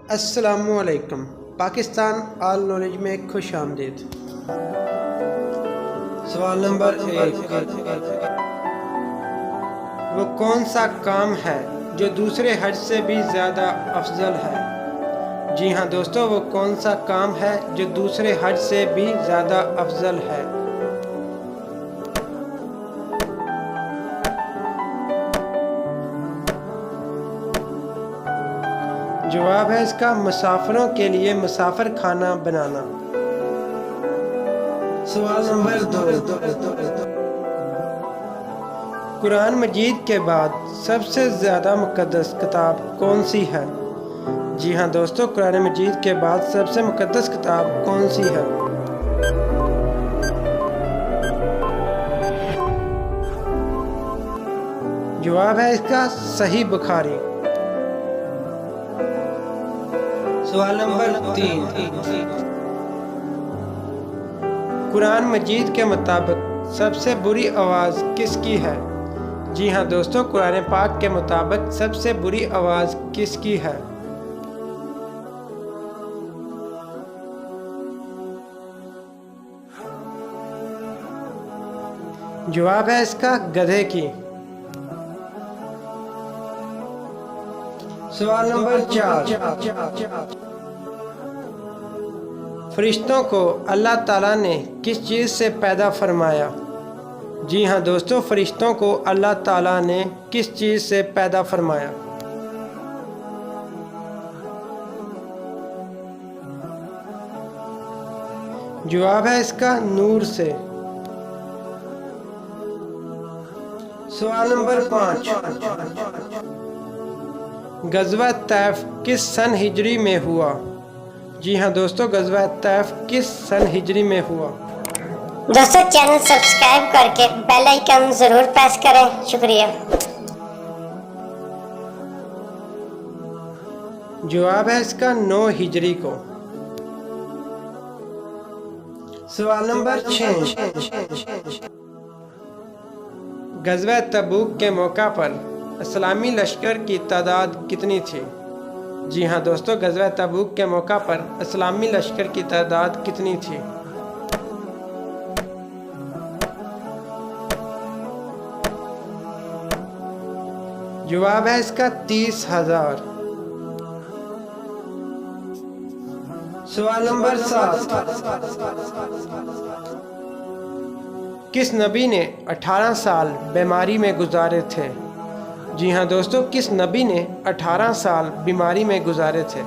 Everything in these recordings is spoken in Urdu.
السلام علیکم۔ پاکستان آل نالج میں خوش آمدید۔ سوال نمبر 1، وہ کون سا کام ہے جو دوسرے حج سے بھی زیادہ افضل ہے؟ جی ہاں دوستو، وہ کون سا کام ہے جو دوسرے حج سے بھی زیادہ افضل ہے؟ جواب ہے اس کا مسافروں کے لیے مسافر خانہ بنانا۔ سوال نمبر 2، قرآن مجید کے بعد سب سے زیادہ مقدس کتاب کون سی ہے؟ جی ہاں دوستو، قرآن مجید کے بعد سب سے مقدس کتاب کون سی ہے؟ جواب ہے اس کا صحیح بخاری۔ سوال نمبر 3، قرآن مجید کے مطابق سب سے بری آواز کس کی ہے؟ جی ہاں دوستو، قرآن پاک کے مطابق سب سے بری آواز کس کی ہے؟ جواب ہے اس کا گدھے کی۔ سوال نمبر 4، فرشتوں کو اللہ تعالیٰ نے کس چیز سے پیدا فرمایا؟ جی ہاں دوستو، فرشتوں کو اللہ تعالیٰ نے کس چیز سے پیدا فرمایا؟ جواب ہے اس کا نور سے۔ سوال نمبر 5، غزوہ طیف کس سن ہجری میں ہوا؟ جی ہاں دوستو، غزوہ طیف کس سن ہجری میں ہوا؟ دوستو چینل سبسکرائب کر کے بیل آئیکن ضرور پریس کریں، شکریہ۔ جواب ہے اس کا 9 ہجری کو۔ سوال نمبر 6، غزوہ تبوک کے موقع پر اسلامی لشکر کی تعداد کتنی تھی؟ جی ہاں دوستو، غزوہ تبوک کے موقع پر اسلامی لشکر کی تعداد کتنی تھی؟ جواب ہے اس کا 30,000۔ سوال نمبر 7، کس نبی نے 18 سال بیماری میں گزارے تھے؟ جی ہاں دوستو، کس نبی نے 18 سال بیماری میں گزارے تھے؟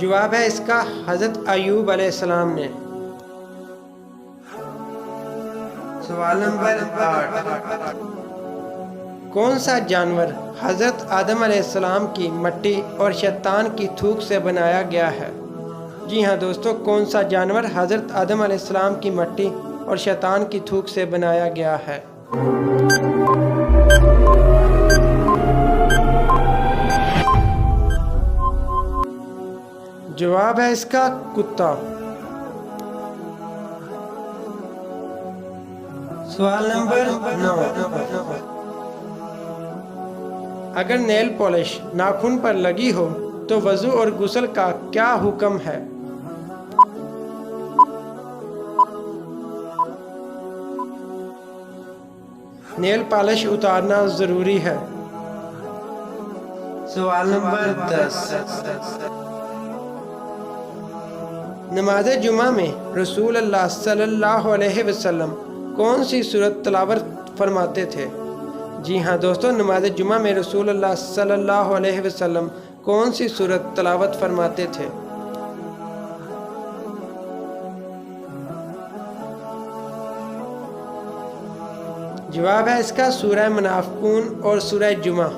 جواب ہے اس کا حضرت ایوب علیہ السلام نے۔ سوال نمبر 8، کون سا جانور حضرت آدم علیہ السلام کی مٹی اور شیطان کی تھوک سے بنایا گیا ہے؟ جی ہاں دوستو، کون سا جانور حضرت آدم علیہ السلام کی مٹی اور شیطان کی تھوک سے بنایا گیا ہے؟ جواب ہے اس کا کتا۔ سوال نمبر 9، اگر نیل پالش ناخن پر لگی ہو تو وضو اور غسل کا کیا حکم ہے؟ نیل پالش اتارنا ضروری ہے۔ سوال نمبر 10، نماز جمعہ میں رسول اللہ صلی اللہ علیہ وسلم کون سی سورت تلاوت فرماتے تھے؟ جی ہاں دوستو، نماز جمعہ میں رسول اللہ صلی اللہ علیہ وسلم کون سی سورت تلاوت فرماتے تھے؟ جواب ہے اس کا سورہ منافقون اور سورہ جمعہ۔